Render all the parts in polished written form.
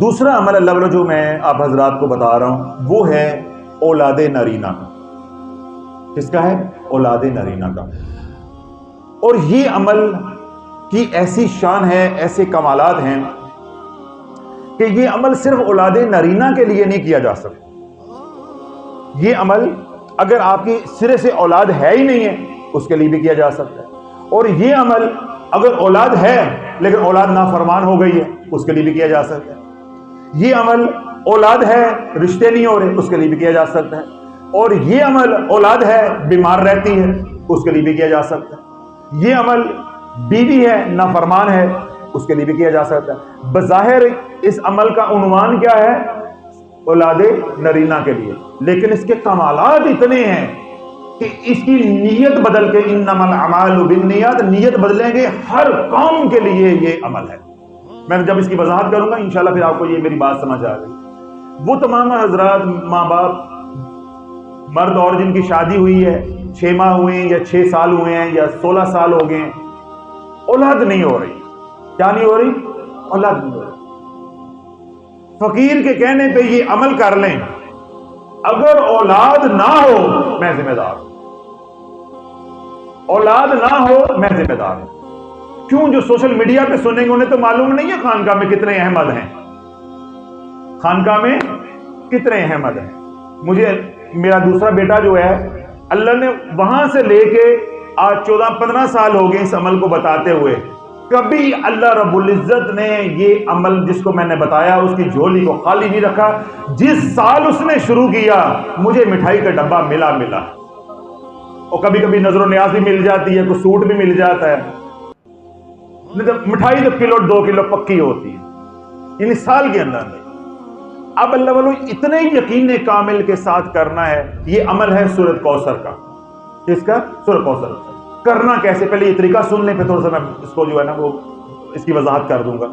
دوسرا عمل اللہ والا جو میں آپ حضرات کو بتا رہا ہوں وہ ہے اولاد نرینہ کا۔ کس کا ہے؟ اولاد نرینہ کا۔ اور یہ عمل کی ایسی شان ہے، ایسے کمالات ہیں کہ یہ عمل صرف اولاد نرینہ کے لیے نہیں کیا جا سکتا۔ یہ عمل اگر آپ کی سرے سے اولاد ہے ہی نہیں ہے اس کے لیے بھی کیا جا سکتا ہے، اور یہ عمل اگر اولاد ہے لیکن اولاد نافرمان ہو گئی ہے اس کے لیے بھی کیا جا سکتا ہے۔ یہ عمل اولاد ہے رشتے نہیں ہو رہے اس کے لیے بھی کیا جا سکتا ہے، اور یہ عمل اولاد ہے بیمار رہتی ہے اس کے لیے بھی کیا جا سکتا ہے۔ یہ عمل بیوی ہے نافرمان ہے اس کے لیے بھی کیا جا سکتا ہے۔ بظاہر اس عمل کا عنوان کیا ہے؟ اولاد نرینہ کے لیے، لیکن اس کے کمالات اتنے ہیں کہ اس کی نیت بدل کے انما الاعمال بالنیات، نیت بدلیں گے ہر قوم کے لیے یہ عمل ہے۔ میں جب اس کی وضاحت کروں گا انشاءاللہ پھر آپ کو یہ میری بات سمجھ آ گئی۔ وہ تمام حضرات ماں باپ مرد اور جن کی شادی ہوئی ہے 6 ماہ ہوئے ہیں یا 6 سال ہوئے ہیں یا 16 سال ہو گئے ہیں، اولاد نہیں ہو رہی۔ کیا نہیں ہو رہی؟ اولاد نہیں ہو رہی۔ فقیر کے کہنے پہ یہ عمل کر لیں، اگر اولاد نہ ہو میں ذمہ دار ہوں، اولاد نہ ہو میں ذمہ دار ہوں۔ کیوں؟ جو سوشل میڈیا پہ سنیں گے انہیں تو معلوم نہیں ہے خانقاہ میں کتنے احمد ہیں، خانقاہ میں کتنے احمد ہیں۔ مجھے میرا دوسرا بیٹا جو ہے اللہ نے وہاں سے لے کے آج 14-15 سال ہو گئے اس عمل کو بتاتے ہوئے، کبھی اللہ رب العزت نے یہ عمل جس کو میں نے بتایا اس کی جھولی کو خالی نہیں رکھا۔ جس سال اس نے شروع کیا مجھے مٹھائی کا ڈبہ ملا، اور کبھی کبھی نظر و نیاز بھی مل جاتی ہے، کوئی سوٹ بھی مل جاتا ہے، مٹھائی تو کلو 2 کلو پکی ہوتی ہے، یعنی سال کے اندر۔ اب اللہ والو اتنے یقین کامل کے ساتھ کرنا ہے۔ یہ عمل ہے سورۃ کوثر کا۔ کس کا؟ سورۃ کوثر۔ کرنا کیسے؟ پہلے یہ طریقہ سن لیں پھر تھوڑا سا میں اس کو جو ہے نا وہ اس کی وضاحت کر دوں گا۔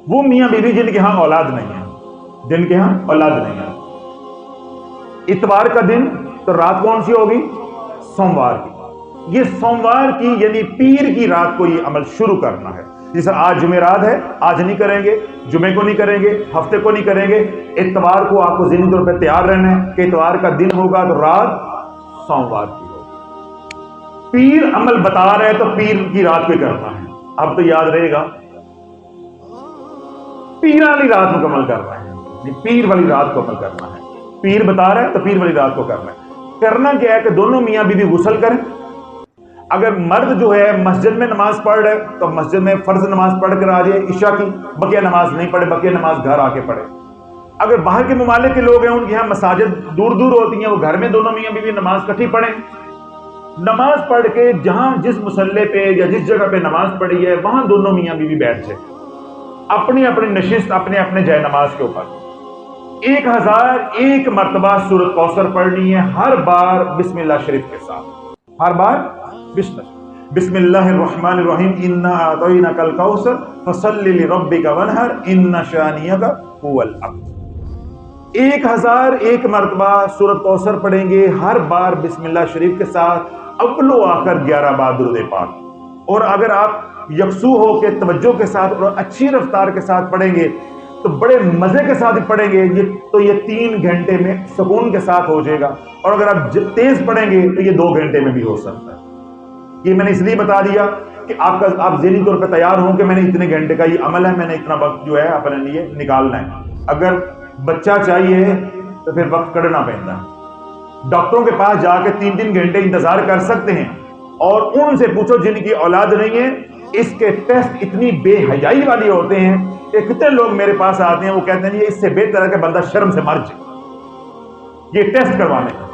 وہ میاں بیوی جن کے ہاں اولاد نہیں ہے، جن کے ہاں اولاد نہیں ہے، اتوار کا دن تو رات کون سی ہوگی؟ سوموار کی۔ یہ سوموار کی یعنی پیر کی رات کو یہ عمل شروع کرنا ہے۔ جیسے آج جمعرات ہے، آج نہیں کریں گے، جمعے کو نہیں کریں گے، ہفتے کو نہیں کریں گے، اتوار کو آپ کو ذہنی طور پہ تیار رہنا ہے کہ اتوار کا دن ہوگا تو رات سوموار کی ہوگی۔ پیر عمل بتا رہے تو پیر کی رات کو کرنا ہے۔ اب تو یاد رہے گا پیر والی رات مکمل کرنا ہے، پیر والی رات کو عمل کرنا ہے۔ پیر بتا رہے تو پیر والی رات کو کرنا ہے۔ کرنا کیا ہے کہ دونوں میاں بیوی غسل کریں۔ اگر مرد جو ہے مسجد میں نماز پڑھ رہے تو مسجد میں فرض نماز پڑھ کر آ جائے عشاء کی، بقیہ نماز نہیں پڑھے، بقیہ نماز گھر آ کے پڑھے۔ اگر باہر کے ممالک کے لوگ ہیں ان کے یہاں مساجد دور دور ہوتی ہیں، وہ گھر میں دونوں میاں بیوی نماز کٹھی پڑھیں۔ نماز پڑھ کے جہاں جس مصلے پہ یا جس جگہ پہ نماز پڑھی ہے وہاں دونوں میاں بیوی بیٹھ جائیں، اپنی اپنی نشست اپنے اپنے جائے نماز کے اوپر 1001 مرتبہ سورۃ کوثر پڑھنی ہے، ہر بار بسم اللہ شریف کے ساتھ، ہر بار بسم اللہ الرحمن الرحیم انا اعطیناک الکوثر فصل لربک وانحر ان شانئک هو الابتر۔ 1001 مرتبہ سورۃ کوثر پڑھیں گے، ہر بار بسم اللہ شریف کے ساتھ، اول و آخر 11 بار درود پاک۔ اور اگر آپ یکسو ہو کے توجہ کے ساتھ اور اچھی رفتار کے ساتھ پڑھیں گے تو بڑے مزے کے ساتھ پڑھیں گے تو یہ 3 گھنٹے میں سکون کے ساتھ ہو جائے گا، اور اگر آپ تیز پڑھیں گے تو یہ 2 گھنٹے میں بھی ہو سکتا ہے۔ یہ میں نے اس لیے بتا دیا کہ آپ ذہنی طور پہ تیار ہوں کہ میں نے اتنے گھنٹے کا یہ عمل ہے، میں نے اتنا وقت جو ہے اپنے لیے نکالنا ہے۔ اگر بچہ چاہیے تو پھر وقت کڑنا پڑتا ہے۔ ڈاکٹروں کے پاس جا کے 3 گھنٹے انتظار کر سکتے ہیں، اور ان سے پوچھو جن کی اولاد نہیں ہے، اس کے ٹیسٹ اتنی بے حیائی والے ہوتے ہیں کہ کتنے لوگ میرے پاس آتے ہیں وہ کہتے ہیں یہ اس سے بہتر ہے کہ بندہ شرم سے مر جائے یہ ٹیسٹ کروانے کا۔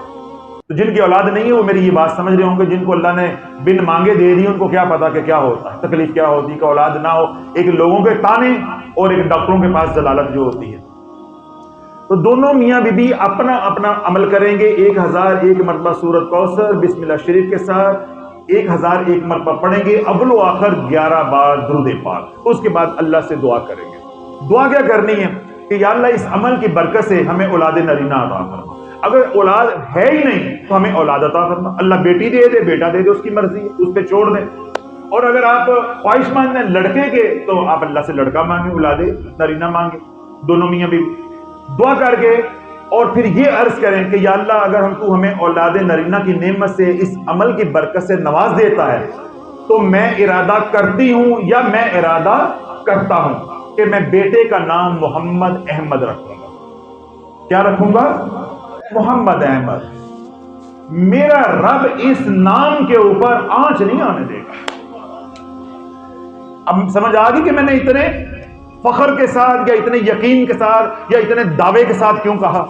تو جن کی اولاد نہیں ہے وہ میری یہ بات سمجھ رہے ہوں گے، جن کو اللہ نے بن مانگے دے دی ان کو کیا پتا کہ کیا ہوتا ہے، تکلیف کیا ہوتی ہے کہ اولاد نہ ہو، ایک لوگوں کے تانے اور ایک ڈاکٹروں کے پاس ضلالت جو ہوتی ہے۔ تو دونوں میاں بیوی اپنا اپنا عمل کریں گے، 1001 مرتبہ سورۃ کوثر بسم اللہ شریف کے ساتھ 1001 مرتبہ پڑھیں گے، اول و آخر 11 بار درود پاک۔ اس کے بعد اللہ سے دعا کریں گے۔ دعا کیا کرنی ہے کہ یا اللہ اس عمل کی برکت سے ہمیں اولاد نرینہ عطا فرما، اگر اولاد ہے ہی نہیں تو ہمیں اولاد عطا فرما، اللہ بیٹی دے دے بیٹا دے دے اس کی مرضی ہے، اس پہ چھوڑ دیں، اور اگر آپ خواہش مند ہیں لڑکے کے تو آپ اللہ سے لڑکا مانگے، اولاد نرینہ مانگے، دونوں میاں بیوی دعا کر کے، اور پھر یہ عرض کریں کہ یا اللہ اگر تو ہمیں اولاد نرینہ کی نعمت سے اس عمل کی برکت سے نواز دیتا ہے تو میں ارادہ کرتی ہوں یا میں ارادہ کرتا ہوں کہ میں بیٹے کا نام محمد احمد رکھوں گا۔ کیا رکھوں گا؟ محمد احمد۔ میرا رب اس نام کے اوپر آنچ نہیں آنے دے گا۔ اب سمجھ آ گئی کہ میں نے اتنے فخر کے ساتھ یا اتنے یقین کے ساتھ یا اتنے دعوے کے ساتھ کیوں کہا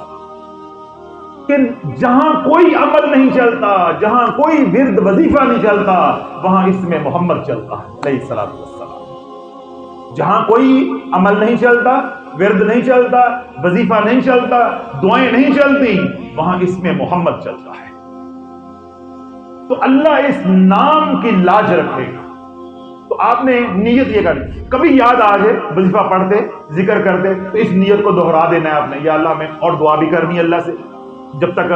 کہ جہاں کوئی عمل نہیں چلتا، جہاں کوئی ورد وظیفہ نہیں چلتا، وہاں اس میں محمد چلتا ہے علیہ الصلوۃ والسلام۔ جہاں کوئی عمل نہیں چلتا، ورد نہیں چلتا، وظیفہ نہیں چلتا، دعائیں نہیں چلتی، وہاں اس میں محمد چلتا ہے۔ تو اللہ اس نام کی لاج رکھے گا۔ تو آپ نے نیت یہ کرنی، کبھی یاد آ جائے وظیفہ پڑھتے ذکر کرتے تو اس نیت کو دہرا دینا ہے آپ نے، یا اللہ میں، اور دعا بھی کرنی ہے اللہ سے جب تک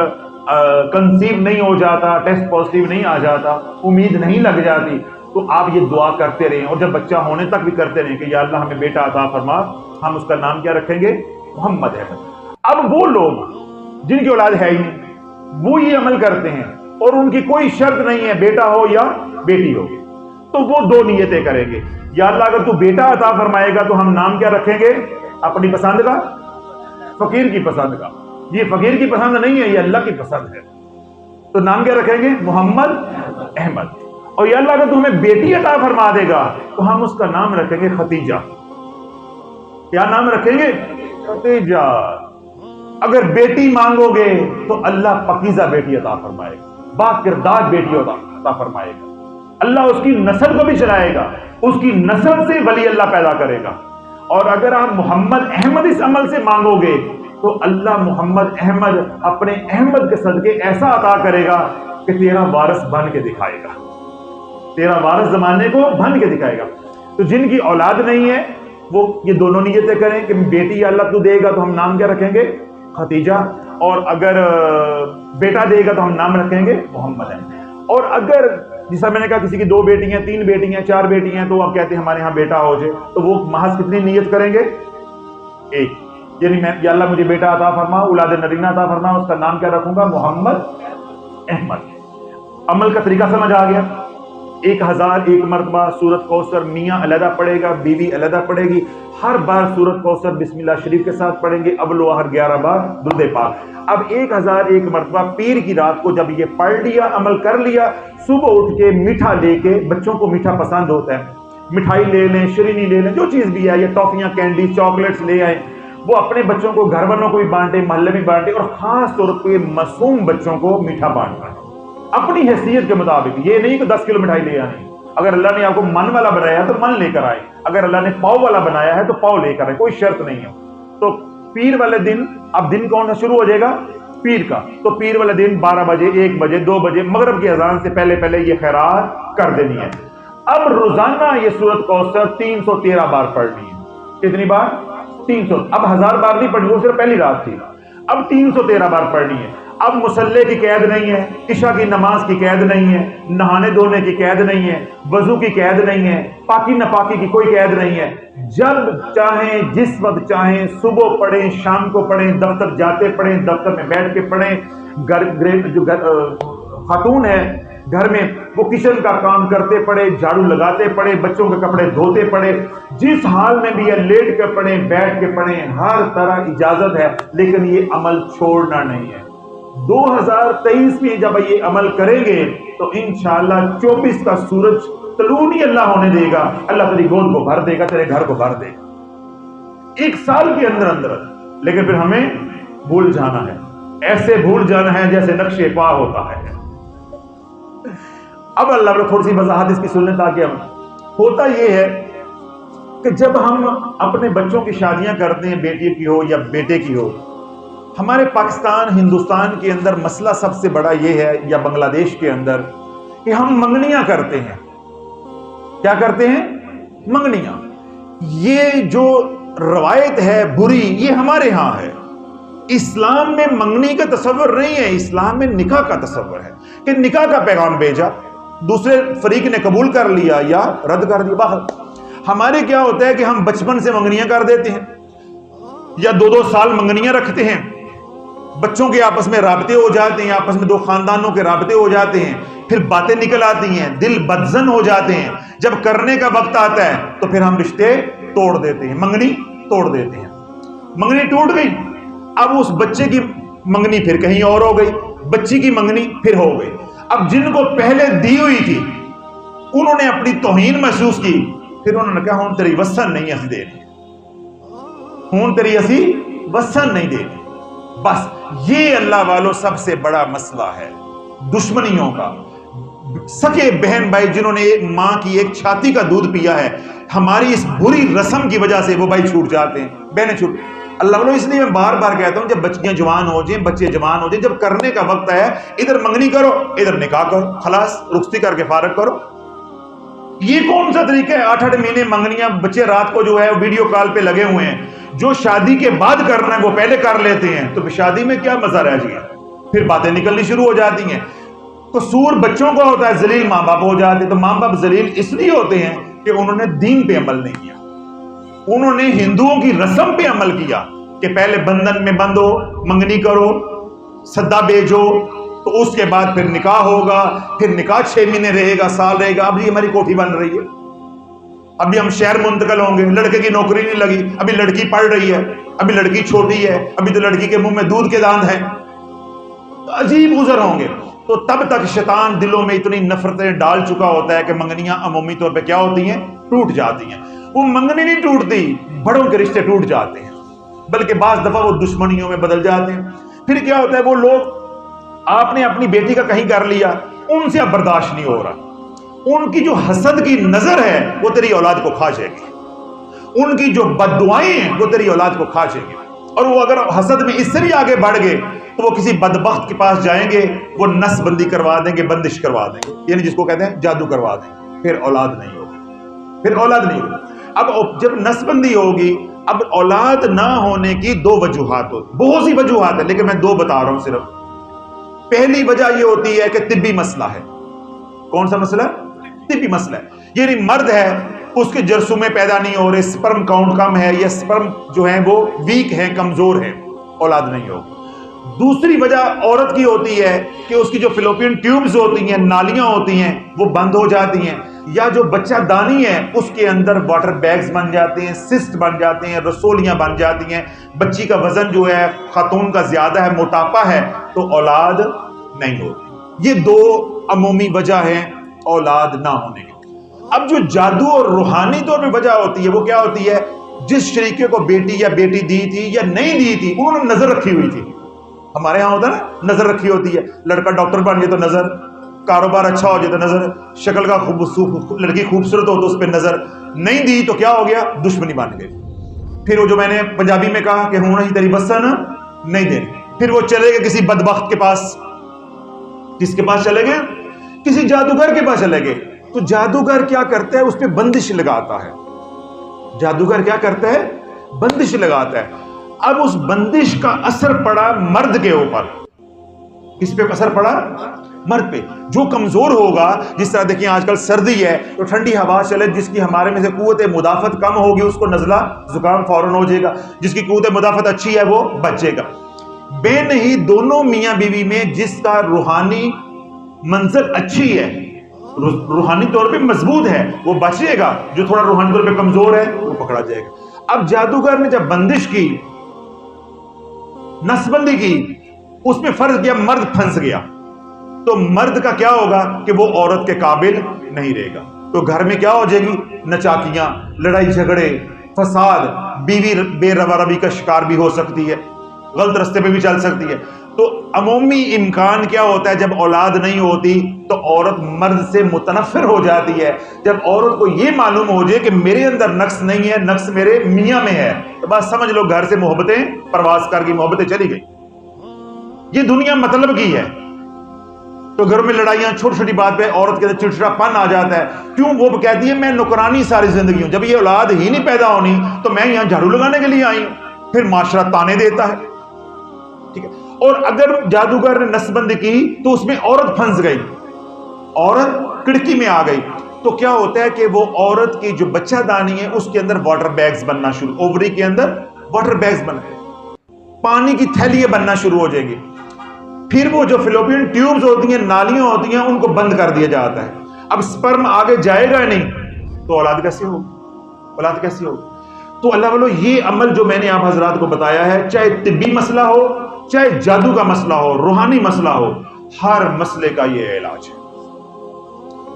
کنسیو نہیں ہو جاتا، ٹیسٹ پازیٹیو نہیں آ جاتا، امید نہیں لگ جاتی، تو آپ یہ دعا کرتے رہیں، اور جب بچہ ہونے تک بھی کرتے رہیں کہ یا اللہ ہمیں بیٹا عطا فرما، ہم اس کا نام کیا رکھیں گے؟ محمد احمد۔ اب وہ لوگ جن کی اولاد ہے ہی نہیں، وہ یہ عمل کرتے ہیں اور ان کی کوئی شرط نہیں ہے بیٹا ہو یا بیٹی ہو، تو وہ دو نیتیں کریں گے، یا اللہ اگر تو بیٹا عطا فرمائے گا تو ہم نام کیا رکھیں گے؟ اپنی پسند کا، فقیر کی پسند کا۔ یہ فقیر کی پسند نہیں ہے، یہ اللہ کی پسند ہے، تو نام کیا رکھیں گے؟ محمد احمد۔ اور یا اللہ اگر تو ہمیں بیٹی عطا فرما دے گا تو ہم اس کا نام رکھیں گے ختیجہ۔ کیا نام رکھیں گے؟ ختیجہ۔ اگر بیٹی مانگو گے تو اللہ پاکیزہ بیٹی عطا فرمائے گا، با کردار بیٹی عطا فرمائے گا، اللہ اس کی نسل کو بھی چلائے گا، اس کی نسل سے ولی اللہ پیدا کرے گا۔ اور اگر آپ محمد احمد اس عمل سے مانگو گے تو اللہ محمد احمد اپنے احمد کے صدقے ایسا عطا کرے گا کہ تیرا وارث بن کے دکھائے گا، تیرا وارث زمانے کو بن کے دکھائے گا۔ تو جن کی اولاد نہیں ہے وہ یہ دونوں نیتیں کریں کہ بیٹی اللہ تو دے گا تو ہم نام کیا رکھیں گے؟ ختیجہ۔ اور اگر بیٹا دے گا تو ہم نام رکھیں گے محمد احمد۔ اور اگر جیسا میں نے کہا کسی کی 2 بیٹیاں، 3 بیٹیاں، 4 بیٹیاں، تو آپ کہتے ہیں ہمارے ہاں بیٹا ہو جائے، تو وہ محض کتنی نیت کریں گے؟ 1، یعنی میں یا اللہ مجھے بیٹا عطا فرما، اولاد نرینہ عطا فرما، اس کا نام کیا رکھوں گا؟ محمد احمد۔ عمل کا طریقہ سمجھ آ گیا؟ 1001 مرتبہ سورت کوثر میاں علیحدہ پڑھے گا، بیوی علیحدہ پڑھے گی، ہر بار سورت کوثر بسم اللہ شریف کے ساتھ پڑھیں گے، اول و آخر 11 بار درود پاک۔ اب 1001 مرتبہ پیر کی رات کو جب یہ پڑھ لیا، عمل کر لیا، صبح اٹھ کے میٹھا لے کے، بچوں کو میٹھا پسند ہوتا ہے، مٹھائی لے لیں، شرینی لے لیں، جو چیز بھی ہے، یہ ٹافیاں، کینڈی، چاکلیٹس لے آئیں، وہ اپنے بچوں کو، گھر والوں کو بھی بانٹے، محلے میں بانٹے، اور خاص طور پہ معصوم بچوں کو میٹھا بانٹنا ہے اپنی حیثیت کے مطابق۔ یہ نہیں کہ 10 کلو مٹھائی لے آنی، اگر اللہ نے آپ کو من والا بنایا ہے تو من لے کر آئے، اگر اللہ نے پاؤ والا بنایا ہے تو پاؤ لے کر آئے، کوئی شرط نہیں ہے۔ تو پیر والے دن، اب دن کون سا شروع ہو جائے گا؟ پیر کا۔ تو پیر والے دن 12 بجے، 1 بجے، 2 بجے، مغرب کی اذان سے پہلے پہلے یہ خیرات کر دینی ہے۔ اب روزانہ یہ سورت کوثر 313 بار پڑھنی ہے۔ کتنی بار؟ 300۔ اب 1000 بار نہیں پڑھنی، وہ صرف پہلی رات تھی، اب 313 بار پڑھنی ہے۔ اب مسلح کی قید نہیں ہے، عشاء کی نماز کی قید نہیں ہے، نہانے دھونے کی قید نہیں ہے، وضو کی قید نہیں ہے، پاکی نپاکی کی کوئی قید نہیں ہے۔ جب چاہیں، جس وقت چاہیں، صبح پڑھیں، شام کو پڑھیں، دفتر جاتے پڑھیں، دفتر میں بیٹھ کے پڑھیں، جو خاتون ہے گھر میں وہ کچن کا کام کرتے پڑھے، جھاڑو لگاتے پڑھے، بچوں کے کپڑے دھوتے پڑھے، جس حال میں بھی ہے، لیٹ کے پڑھیں، بیٹھ کے پڑھیں، ہر طرح اجازت ہے، لیکن یہ عمل چھوڑنا نہیں ہے۔ 2023 میں جب یہ عمل کریں گے تو انشاءاللہ 24 کا سورج طلوع نہیں اللہ ہونے دے گا، اللہ تیری گود کو بھر دے گا، تیرے گھر کو بھر دے گا 1 سال کے اندر اندر۔ لیکن پھر ہمیں بھول جانا ہے، ایسے بھول جانا ہے جیسے نقش پا ہوتا ہے۔ اب اللہ نے تھوڑی سی وضاحت اس کی سننے تاکہ ہم، ہوتا یہ ہے کہ جب ہم اپنے بچوں کی شادیاں کرتے ہیں، بیٹی کی ہو یا بیٹے کی ہو، ہمارے پاکستان، ہندوستان کے اندر مسئلہ سب سے بڑا یہ ہے، یا بنگلہ دیش کے اندر، کہ ہم منگنیاں کرتے ہیں۔ کیا کرتے ہیں؟ منگنیاں۔ یہ جو روایت ہے بری، یہ ہمارے ہاں ہے۔ اسلام میں منگنی کا تصور نہیں ہے، اسلام میں نکاح کا تصور ہے کہ نکاح کا پیغام بھیجا، دوسرے فریق نے قبول کر لیا یا رد کر دیا باہر۔ ہمارے کیا ہوتا ہے کہ ہم بچپن سے منگنیاں کر دیتے ہیں یا 2-2 سال منگنیاں رکھتے ہیں، بچوں کے آپس میں رابطے ہو جاتے ہیں، آپس میں 2 خاندانوں کے رابطے ہو جاتے ہیں، پھر باتیں نکل آتی ہیں، دل بدزن ہو جاتے ہیں، جب کرنے کا وقت آتا ہے تو پھر ہم رشتے توڑ دیتے ہیں، منگنی توڑ دیتے ہیں۔ منگنی ٹوٹ گئی، اب اس بچے کی منگنی پھر کہیں اور ہو گئی، بچی کی منگنی پھر ہو گئی۔ اب جن کو پہلے دی ہوئی تھی انہوں نے اپنی توہین محسوس کی، پھر انہوں نے کہا ہوں تیری وسن نہیں اسی دے رہی، ہوں تیری اسی وسن نہیں دے رہی۔ بس یہ اللہ والوں سب سے بڑا مسئلہ ہے دشمنیوں کا۔ سکے بہن بھائی جنہوں نے ایک ماں کی ایک چھاتی کا دودھ پیا ہے، ہماری اس بری رسم کی وجہ سے وہ بھائی چھوٹ جاتے ہیں، بہنیں چھوٹ۔ اللہ والوں اس لیے میں بار بار کہتا ہوں جب بچیاں جوان ہو جائیں، بچے جوان ہو جائیں، جب کرنے کا وقت ہے ادھر منگنی کرو ادھر نکاح کرو، خلاص رخصتی کر کے فارغ کرو۔ یہ کون سا طریقہ ہے؟ 8-8 مہینے منگنیاں، بچے رات کو جو ہے ویڈیو کال پہ لگے ہوئے ہیں، جو شادی کے بعد کرنا ہے وہ پہلے کر لیتے ہیں، تو شادی میں کیا مزہ رہ جائے؟ پھر باتیں نکلنی شروع ہو جاتی ہیں۔ قصور بچوں کا ہوتا ہے، ذلیل ماں باپ ہو جاتے ہیں۔ تو ماں باپ ذلیل اس لیے ہوتے ہیں کہ انہوں نے دین پہ عمل نہیں کیا، انہوں نے ہندوؤں کی رسم پہ عمل کیا کہ پہلے بندھن میں بندھو، منگنی کرو، سدا بھیجو، تو اس کے بعد پھر نکاح ہوگا، پھر نکاح 6 مہینے رہے گا، سال رہے گا۔ اب یہ ہماری کوٹھی بن رہی ہے، ابھی ہم شہر منتقل ہوں گے، لڑکے کی نوکری نہیں لگی، ابھی لڑکی پڑھ رہی ہے، ابھی لڑکی چھوٹی ہے، ابھی تو لڑکی کے منہ میں دودھ کے داند ہیں، عجیب گزر ہوں گے۔ تو تب تک شیطان دلوں میں اتنی نفرتیں ڈال چکا ہوتا ہے کہ منگنیاں عمومی طور پہ کیا ہوتی ہیں؟ ٹوٹ جاتی ہیں۔ وہ منگنی نہیں ٹوٹتی، بڑوں کے رشتے ٹوٹ جاتے ہیں، بلکہ بعض دفعہ وہ دشمنیوں میں بدل جاتے ہیں۔ پھر کیا ہوتا ہے، وہ لوگ آپ نے اپنی بیٹی کا کہیں کر لیا، ان سے اب برداشت نہیں ہو رہا، ان کی جو حسد کی نظر ہے وہ تیری اولاد کو کھا جائے گی، ان کی جو بد دعائیں ہیں وہ تیری اولاد کو کھا جائے گی، اور وہ اگر حسد میں اس سے بھی آگے بڑھ گئے تو وہ کسی بدبخت کے پاس جائیں گے، وہ نس بندی کروا دیں گے، بندش کروا دیں گے، یعنی جس کو کہتے ہیں جادو کروا دیں گے، پھر اولاد نہیں ہوگی، پھر اولاد نہیں ہوگی۔ اب جب نس بندی ہوگی، اب اولاد نہ ہونے کی 2 وجوہات ہوتی، بہت سی وجوہات ہیں لیکن میں 2 بتا رہا ہوں صرف۔ پہلی وجہ یہ ہوتی ہے کہ طبی مسئلہ ہے۔ کون سا مسئلہ؟ طبی مسئلہ ہے، یعنی مرد ہے اس کے جرثومے پیدا نہیں ہو رہے، سپرم کاؤنٹ کم ہے، یا سپرم جو ہیں وہ ویک ہیں، کمزور ہیں، اولاد نہیں ہوگی۔ دوسری وجہ عورت کی ہوتی ہے کہ اس کی جو فلوپین ٹیوبز ہوتی ہیں، نالیاں ہوتی ہیں، وہ بند ہو جاتی ہیں، یا جو بچہ دانی ہے اس کے اندر واٹر بیگز بن جاتے ہیں، سسٹ بن جاتے ہیں، رسولیاں بن جاتی ہیں، بچی کا وزن جو ہے خاتون کا زیادہ ہے، موٹاپا ہے، تو اولاد نہیں ہوتی۔ یہ 2 عمومی وجہ ہیں اولاد نہ ہونے کی۔ اب جو جادو اور روحانی طور پہ وجہ ہوتی ہے وہ کیا ہوتی ہے؟ جس شریکے کو بیٹی یا بیٹی دی تھی یا نہیں دی تھی انہوں نے نظر رکھی ہوئی تھی۔ ہمارے ہاں ہوتا ہے نا، نظر رکھی ہوتی ہے، لڑکا ڈاکٹر بن جائے تو نظر، کاروبار اچھا ہو جائے تو نظر، شکل کا لڑکی خوبصورت ہو تو اس پہ نظر، نہیں دی تو کیا ہو گیا؟ دشمنی بن گئی۔ پھر وہ جو میں نے پنجابی میں کہا کہ ہوں نہیں تیری وسن نہیں دینی، پھر وہ چلے گئے کسی بدبخت کے پاس۔ کس کے پاس چلے گئے؟ کسی جادوگر کے پاس چلے گئے۔ تو جادوگر کیا کرتا ہے؟ اس پہ بندش لگاتا ہے۔ جادوگر کیا کرتا ہے؟ بندش لگاتا ہے۔ اب اس بندش کا اثر پڑا مرد کے اوپر۔ کس پہ اثر پڑا؟ مرد پہ۔ جو کمزور ہوگا، جس طرح دیکھیں آج کل سردی ہے تو ٹھنڈی ہوا چلے، جس کی ہمارے میں سے قوت مدافعت کم ہوگی اس کو نزلہ زکام فوراً ہو جائے گا، جس کی قوت مدافعت اچھی ہے وہ بچ جائے گا۔ بے نہیں دونوں میاں بیوی میں جس کا روحانی منزل اچھی ہے، روحانی طور پہ مضبوط ہے، وہ بچ جائے گا، جو تھوڑا روحانی طور پہ کمزور ہے وہ پکڑا جائے گا۔ اب جادوگر نے جب بندش کی، نس بندی کی، اس میں فرض کیا مرد پھنس گیا، تو مرد کا کیا ہوگا کہ وہ عورت کے قابل نہیں رہے گا، تو گھر میں کیا ہو جائے گی؟ نچاکیاں، لڑائی جھگڑے، فساد، بیوی بے روی کا شکار بھی ہو سکتی ہے، غلط رستے پہ بھی چل سکتی ہے۔ تو عمومی امکان کیا ہوتا ہے جب اولاد نہیں ہوتی تو عورت مرد سے متنفر ہو جاتی ہے۔ جب عورت کو یہ معلوم ہو جائے کہ میرے اندر نقص نہیں ہے، نقص میرے میاں میں ہے، تو بس سمجھ لو گھر سے محبتیں پرواز کر گئی، محبتیں چلی گئی۔ یہ دنیا مطلب کی ہے۔ تو گھر میں لڑائیاں، چھوٹی چھوٹی بات پہ عورت کے اندر چڑچڑا پن آ جاتا ہے۔ کیوں؟ وہ کہتی ہے میں نوکرانی ساری زندگی ہوں، جب یہ اولاد ہی نہیں پیدا ہونی تو میں یہاں جھاڑو لگانے کے لیے آئی ہوں۔ پھر معاشرہ تانے دیتا ہے، ٹھیک ہے۔ اور اگر جادوگر نے نسبندی کی تو اس میں عورت پھنس گئی، عورت کڑکی میں آ گئی تو کیا ہوتا ہے کہ وہ عورت کی جو بچہ دانی ہے اس کے اندر واٹر بیگز بننا شروع، اووری کے اندر واٹر بیگز بن گئے، پانی کی تھیلیاں بننا شروع ہو جائیں گی. پھر وہ جو فلوپین ٹیوبز ہوتی ہیں، نالیاں ہوتی ہیں، ان کو بند کر دیا جاتا ہے. اب سپرم آگے جائے گا نہیں تو اولاد کیسے ہو؟ اولاد کیسے ہو؟ تو اللہ والو یہ عمل جو میں نے آپ حضرات کو بتایا ہے، چاہے طبی مسئلہ ہو، چاہے جادو کا مسئلہ ہو، روحانی مسئلہ ہو، ہر مسئلے کا یہ علاج ہے.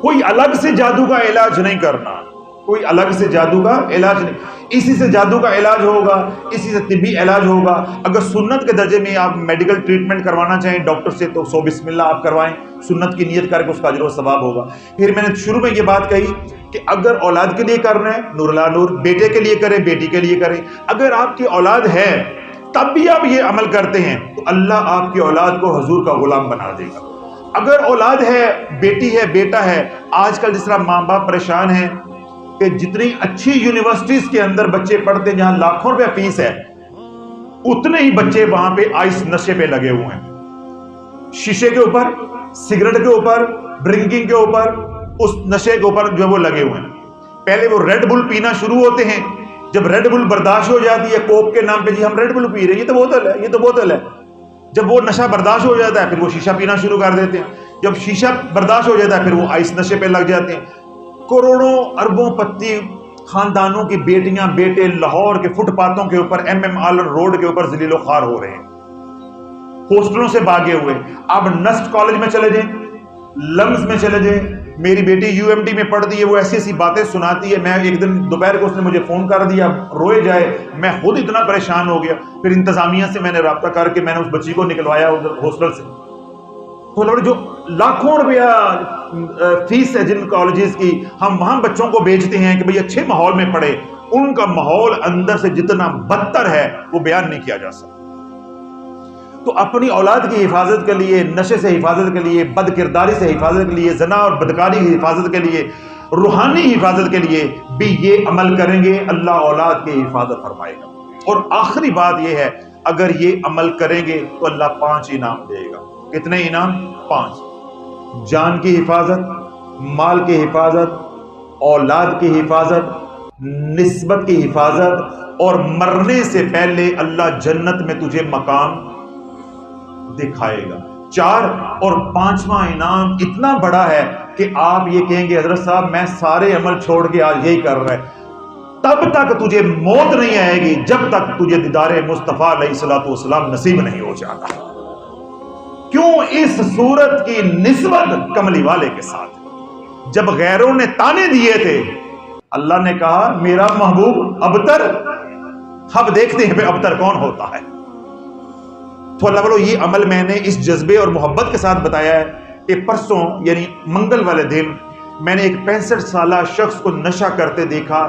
کوئی الگ سے جادو کا علاج نہیں کرنا، کوئی الگ سے جادو کا علاج نہیں. اسی سے جادو کا علاج ہوگا، اسی سے طبی علاج ہوگا. اگر سنت کے درجے میں آپ میڈیکل ٹریٹمنٹ کروانا چاہیں ڈاکٹر سے تو سو بسم اللہ آپ کروائیں، سنت کی نیت کر کے اس کا اجر و ثواب ہوگا. پھر میں نے شروع میں یہ بات کہی کہ اگر اولاد کے لیے کرنا ہے نور اللہ نور، بیٹے کے لیے کریں، بیٹی کے لیے کریں. اگر آپ کی اولاد ہے تب بھی آپ یہ عمل کرتے ہیں تو اللہ آپ کی اولاد کو حضور کا غلام بنا دے گا. اگر اولاد ہے، بیٹی ہے، بیٹا ہے، آج کل جس طرح ماں باپ پریشان ہیں کہ جتنی اچھی یونیورسٹیز کے اندر بچے پڑھتے ہیں جہاں لاکھوں روپے فیس ہے، اتنے ہی بچے وہاں پہ آئس نشے پہ لگے ہوئے ہیں، شیشے کے اوپر، سگریٹ کے اوپر، ڈرنکنگ کے اوپر، اس نشے کے اوپر جو وہ لگے ہوئے ہیں. پہلے وہ ریڈ بل پینا شروع ہوتے ہیں، جب ریڈ بل برداشت ہو جاتی ہے کوک کے نام پہ، جی ہم ریڈ بل پی رہے ہیں، یہ تو بوتل ہے، یہ تو بوتل ہے. جب وہ نشہ برداشت ہو جاتا ہے پھر وہ شیشہ پینا شروع کر دیتے ہیں. جب شیشہ برداشت ہو جاتا ہے پھر وہ آئس نشے پہ لگ جاتے ہیں. کروڑوں اربوں پتی خاندانوں کی بیٹیاں بیٹے لاہور کے فٹ پاتھوں کے اوپر، ایم آلن روڈ کے اوپر ذلیل و خوار ہو رہے ہیں، ہاسٹلوں سے بھاگے ہوئے. آپ نسٹ کالج میں چلے جائیں، لمز میں چلے جائیں. میری بیٹی یو ایم ٹی میں پڑھتی ہے، وہ ایسی ایسی باتیں سناتی ہے. میں ایک دن دوپہر کو اس نے مجھے فون کر دیا روئے جائے، میں خود اتنا پریشان ہو گیا. پھر انتظامیہ سے میں نے رابطہ کر کے میں نے اس بچی کو نکلوایا ہاسٹل سے. تو جو لاکھوں روپیہ فیس ہے جن کالجز کی، ہم وہاں بچوں کو بیچتے ہیں کہ بھئی اچھے ماحول میں پڑھے. ان کا ماحول اندر سے جتنا بدتر ہے وہ بیان نہیں کیا جا سکتا. تو اپنی اولاد کی حفاظت کے لیے، نشے سے حفاظت کے لیے، بد کرداری سے حفاظت کے لیے، زنا اور بدکاری کی حفاظت کے لیے، روحانی حفاظت کے لیے بھی یہ عمل کریں گے، اللہ اولاد کی حفاظت فرمائے گا. اور آخری بات یہ ہے، اگر یہ عمل کریں گے تو اللہ 5 انعام دے گا. کتنے انعام؟ 5. جان کی حفاظت، مال کی حفاظت، اولاد کی حفاظت، نسبت کی حفاظت، اور مرنے سے پہلے اللہ جنت میں تجھے مقام دکھائے گا. 4 اور 5واں انعام اتنا بڑا ہے کہ آپ یہ کہیں گے حضرت صاحب میں سارے عمل چھوڑ کے آج یہی کر رہا ہے. تب تک تجھے موت نہیں آئے گی جب تک تجھے دیدار مصطفیٰ علیہ الصلوۃ والسلام نصیب نہیں ہو جاتا. کیوں؟ اس صورت کی نسبت کملی والے کے ساتھ. جب غیروں نے تانے دیے تھے اللہ نے کہا میرا محبوب ابتر، اب دیکھتے ہیں ابتر کون ہوتا ہے. تو اللہ والو یہ عمل میں نے اس جذبے اور محبت کے ساتھ بتایا ہے کہ پرسوں یعنی منگل والے دن میں نے ایک 65 سالہ شخص کو نشہ کرتے دیکھا.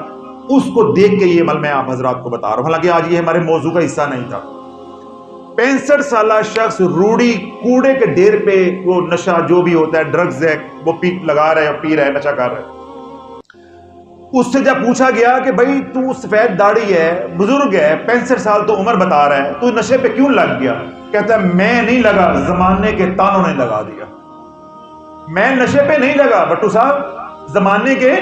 اس کو دیکھ کے یہ عمل میں آپ حضرات کو بتا رہا ہوں، حالانکہ آج یہ ہمارے موضوع کا حصہ نہیں تھا. 65 سالہ شخص روڑی کوڑے کے ڈھیر پہ وہ نشہ جو بھی ہوتا ہے ڈرگز ہے وہ لگا رہا ہے، پی رہا ہے، نشہ کر رہا ہے. اس سے جب پوچھا گیا کہ بھائی تو سفید داڑھی ہے، بزرگ ہے، 65 سال تو عمر بتا رہا ہے، تو نشے پہ کیوں لگ گیا؟ کہتا ہے میں نہیں لگا، زمانے کے تانوں نے لگا دیا. میں نشے پہ نہیں لگا بٹو صاحب، زمانے کے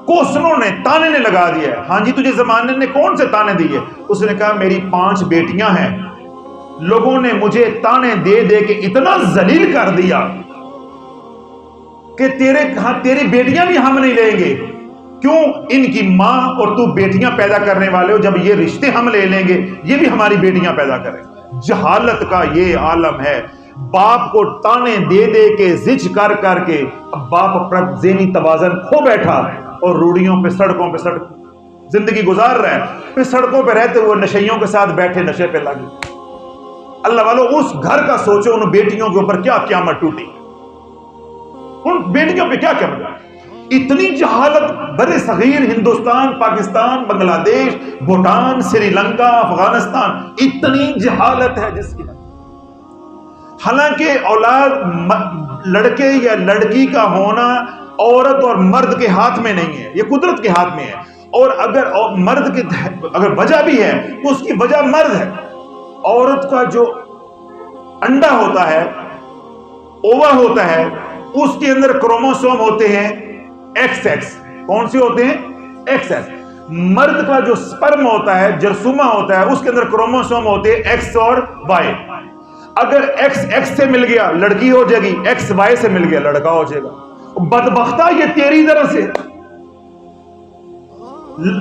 کوسنوں نے، تانے نے لگا دیا. ہاں جی تجھے زمانے نے کون سے تانے دیے؟ اس نے کہا میری 5 بیٹیاں ہیں، لوگوں نے مجھے تانے دے دے کے اتنا ذلیل کر دیا کہ تیری بیٹیاں بھی ہم نہیں لیں گے. کیوں؟ ان کی ماں اور تو بیٹیاں پیدا کرنے والے ہو، جب یہ رشتے ہم لے لیں گے یہ بھی ہماری بیٹیاں پیدا کریں. جہالت کا یہ عالم ہے. باپ کو تانے دے دے کے زج کر کر کے باپ اپنا ذہنی توازن کھو بیٹھا اور روڑیوں پہ سڑکوں پہ زندگی گزار رہا ہے. پھر سڑکوں پہ رہتے ہوئے نشیوں کے ساتھ بیٹھے نشے پہ لگے. اللہ والو اس گھر کا سوچو، ان بیٹیوں کے اوپر کیا قیامت ٹوٹی، ان بیٹیوں پہ کیا قیامت. اتنی جہالت برے صغیر ہندوستان، پاکستان، بنگلہ دیش، بھوٹان، سری لنکا، افغانستان، اتنی جہالت ہے جس کی. حالانکہ اولاد لڑکے یا لڑکی کا ہونا عورت اور مرد کے ہاتھ میں نہیں ہے، یہ قدرت کے ہاتھ میں ہے. اور اگر مرد کی اگر وجہ بھی ہے تو اس کی وجہ مرد ہے. عورت کا جو انڈا ہوتا ہے، اووا ہوتا ہے، اس کے اندر کروموسوم ہوتے ہیں XX. کون سے ہوتے ہیں؟ XX. مرد کا جو سپرم ہوتا ہے، جرثومہ ہوتا ہے، اس کے اندر کروموسوم ہوتے ہیں X اور Y. اگر X سے مل گیا لڑکی ہو جائے گی، XY سے مل گیا لڑکا ہو جائے گا. بدبختہ یہ تیری طرف سے،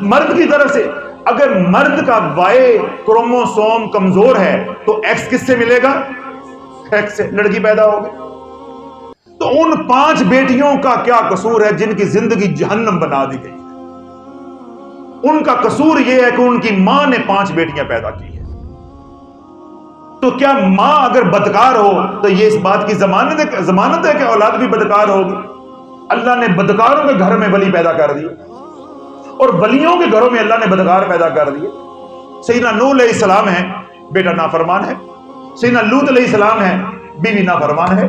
مرد کی طرف سے. اگر مرد کا Y کروموسوم کمزور ہے تو X کس سے ملے گا؟ X سے، لڑکی پیدا ہوگی. تو ان 5 بیٹیوں کا کیا قصور ہے جن کی زندگی جہنم بنا دی گئی؟ ان کا قصور یہ ہے کہ ان کی ماں نے 5 بیٹیاں پیدا کی ہیں. تو کیا ماں اگر بدکار ہو تو یہ اس بات کی ضمانت ہے کہ اولاد بھی بدکار ہوگی؟ اللہ نے بدکاروں کے گھر میں ولی پیدا کر دیے، اور ولیوں کے گھروں میں اللہ نے بدکار پیدا کر دیے. سیدنا نوح علیہ السلام ہے، بیٹا نافرمان ہے. سیدنا لوط علیہ السلام ہے، بیوی نافرمان ہے.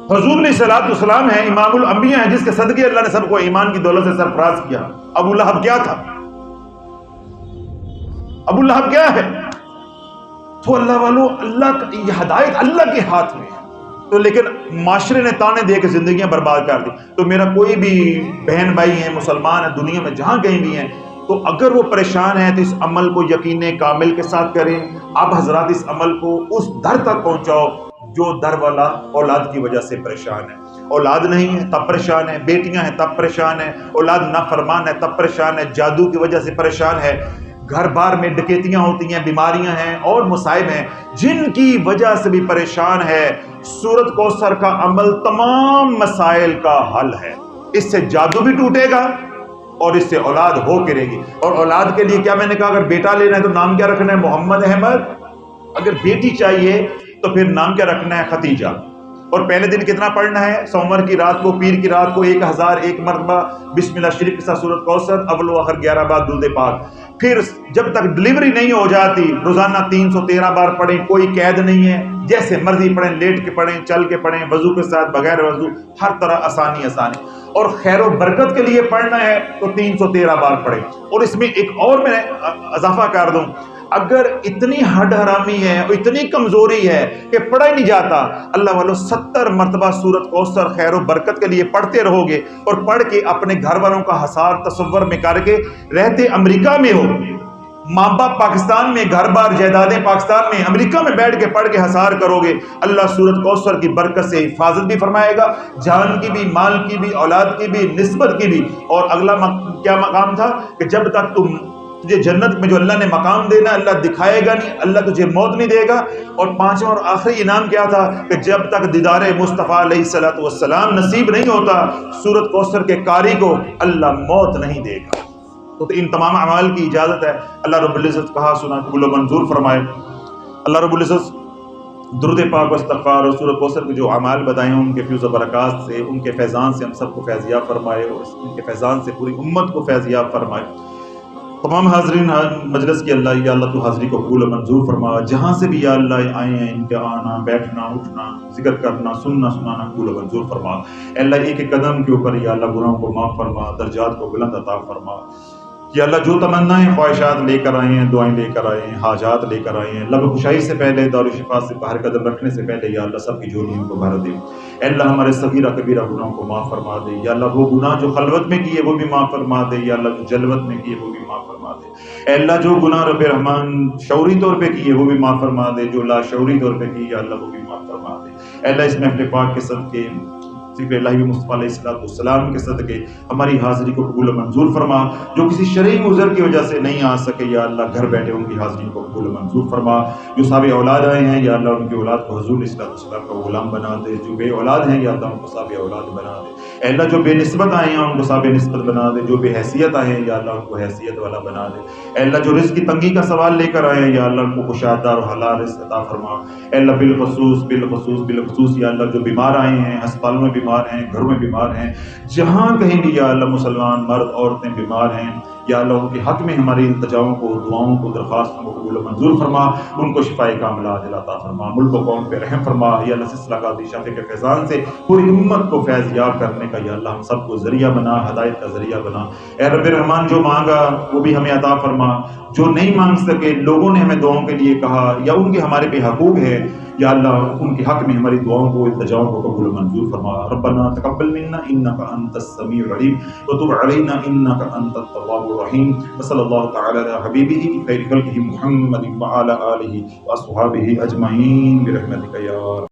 حضور علیہ السلام ہے، امام الانبیاء ہیں، جس کے صدقے اللہ نے سب کو ایمان کی دولت سے سرفراز کیا. ابو لہب کیا تھا؟ ابو لہب کیا ہے؟ تو اللہ والو، اللہ یہ ہدایت اللہ کے ہاتھ میں ہے. تو لیکن معاشرے نے تانے دے کے زندگیاں برباد کر دی. تو میرا کوئی بھی بہن بھائی ہیں، مسلمان ہیں، دنیا میں جہاں کہیں بھی ہیں، تو اگر وہ پریشان ہیں تو اس عمل کو یقین کامل کے ساتھ کریں. آپ حضرات اس عمل کو اس در تک پہنچاؤ جو در والا اولاد کی وجہ سے پریشان ہے. اولاد نہیں ہے تب پریشان ہے، بیٹیاں ہیں تب پریشان ہے، اولاد نافرمان ہے تب پریشان ہے، جادو کی وجہ سے پریشان ہے، گھر بار میں ڈکیتیاں ہوتی ہیں، بیماریاں ہیں اور مصائب ہیں جن کی وجہ سے بھی پریشان ہے. سورت کوثر کا عمل تمام مسائل کا حل ہے. اس سے جادو بھی ٹوٹے گا اور اس سے اولاد ہو کے رہے گی. اور اولاد کے لیے کیا میں نے کہا، اگر بیٹا لینا ہے تو نام کیا رکھنا ہے؟ محمد احمد. اگر بیٹی چاہیے تو پھر نام کیا رکھنا ہے؟ ختیجہ. اور پہلے دن کتنا پڑھنا ہے؟ سوموار کی رات کو، پیر کی رات کو 1001 مرتبہ بسم اللہ شریف کے ساتھ سورت کوثر، اول و آخر 11 بار درود پاک. پھر جب تک ڈلیوری نہیں ہو جاتی روزانہ 313 بار پڑھیں. کوئی قید نہیں ہے، جیسے مرضی پڑھیں، لیٹ کے پڑھیں، چل کے پڑھیں، وضو کے ساتھ، بغیر وضو، ہر طرح آسانی. اور خیر و برکت کے لیے پڑھنا ہے تو 313 بار پڑھیں. اور اس میں ایک اور میں اضافہ کر دوں، اگر اتنی ہڈ حرامی ہے اور اتنی کمزوری ہے کہ پڑھا ہی نہیں جاتا، اللہ والوں 70 مرتبہ سورت کوثر خیر و برکت کے لیے پڑھتے رہو گے، اور پڑھ کے اپنے گھر والوں کا حصار تصور میں کر کے، رہتے امریکہ میں ہو، ماں باپ پاکستان میں، گھر بار جائیدادیں پاکستان میں، امریکہ میں بیٹھ کے پڑھ کے حصار کرو گے، اللہ سورت کوثر کی برکت سے حفاظت بھی فرمائے گا، جان کی بھی، مال کی بھی، اولاد کی بھی، نسبت کی بھی. اور اگلا کیا مقام تھا کہ جب تک تجھے جنت میں جو اللہ نے مقام دینا اللہ دکھائے گا نہیں، اللہ تجھے موت نہیں دے گا. اور 5واں اور آخری انعام کیا تھا کہ جب تک دیدار مصطفیٰ علیہ السلام نصیب نہیں ہوتا، سورت کوثر کے قاری کو اللہ موت نہیں دے گا. تو ان تمام اعمال کی اجازت ہے. اللہ رب العزت کہا سنا قبول و منظور فرمائے. اللہ رب العزت درود پاک و استغفار اور سورۃ کوثر کے جو اعمال بتائے ہیں ان کے فیض و برکات سے، ان کے فیضان سے ہم سب کو فیضیاب فرمائے، اور ان کے فیضان سے پوری امت کو فیضیاب فرمائے. تمام حاضرین مجلس کی اللہ، یا اللہ تو حاضری کو قبول و منظور فرما. جہاں سے بھی یا اللہ آئے ہیں، ان کے آنا، بیٹھنا، اٹھنا، ذکر کرنا، سننا سنانا قبول و منظور فرما. اے اللہ ایک ایک قدم کے اوپر یا اللہ گناہوں کو معاف فرما، درجات کو بلند عطا فرما. یا اللہ جو تمنائیں، خواہشات لے کر آئے ہیں، دعائیں لے کر آئے ہیں، حاجات لے کر آئے ہیں، لب خوشائی سے پہلے، دار و شفا سے باہر قدم رکھنے سے پہلے یا اللہ سب کی جھولیوں کو بھر دے. اے اللہ ہمارے صغیرہ کبیرہ گناہوں کو معاف فرما دے. یا اللہ وہ گناہ جو خلوت میں کیے وہ بھی معاف فرما دے. یا اللہ جو جلوت میں کیے وہ بھی معاف فرما دے. اے اللہ جو گناہ رب رحمان شعوری طور پہ کیے وہ بھی معاف فرما دے. جو لا شعوری طور پہ کیے یا اللہ وہ بھی معاف فرما دے. اے اللہ اس محفل پاک کے صدقے ذکر الہی مصطفیٰ علیہ السلام کے صدقے ہماری حاضری کو قبول و منظور فرما. جو کسی شرعی عذر کی وجہ سے نہیں آ سکے یا اللہ گھر بیٹھے ان کی حاضری کو قبول و منظور فرما. جو صاحب اولاد آئے ہیں یا اللہ ان کی اولاد کو حضور علیہ السلام کا غلام بنا دے. جو بے اولاد ہیں یا اللہ ان کو صاحب اولاد بنا دے. اے اللہ جو بے نسبت آئے ہیں ان کو صاحب نسبت بنا دے. جو بے حیثیت آئے ہیں یا اللہ ان کو حیثیت والا بنا دے. اے اللہ جو رزق کی تنگی کا سوال لے کر آئے ہیں یا اللہ ان کو کشادہ اور حلال رزق عطا فرما. اے اللہ بالخصوص یا اللہ جو بیمار آئے ہیں، ہسپتالوں میں بیمار ہیں، گھروں میں بیمار ہیں، جہاں کہیں بھی یا اللہ مسلمان مرد عورتیں بیمار ہیں، یا اللہ ان کے حق میں ہماری التجاؤں کو، دعاؤں کو، درخواستوں کو قبول و منظور فرما. ان کو شفائے کاملہ عاجلہ عطا فرما. ملک و قوم پہ رحم فرما. یا اللہ سلسلہ قادری شافعی کے فیضان سے پوری امت کو فیض یاب کرنے کا یا اللہ ہم سب کو ذریعہ بنا، ہدایت کا ذریعہ بنا. اے رب رحمان جو مانگا وہ بھی ہمیں عطا فرما، جو نہیں مانگ سکے لوگوں نے ہمیں دعاؤں کے لیے کہا یا ان کے ہمارے پہ حقوق ہے یا اللہ ان کے حق میں ہماری دعاؤں کو التجاؤں کو قبول و منظور فرما. ربنا تقبل منا انك انت السميع العليم وتب علينا انك انت التواب الرحيم. وصلى الله تعالى على حبيبه خير خلقه محمد وعلى اله واصحابه اجمعين برحمتك يا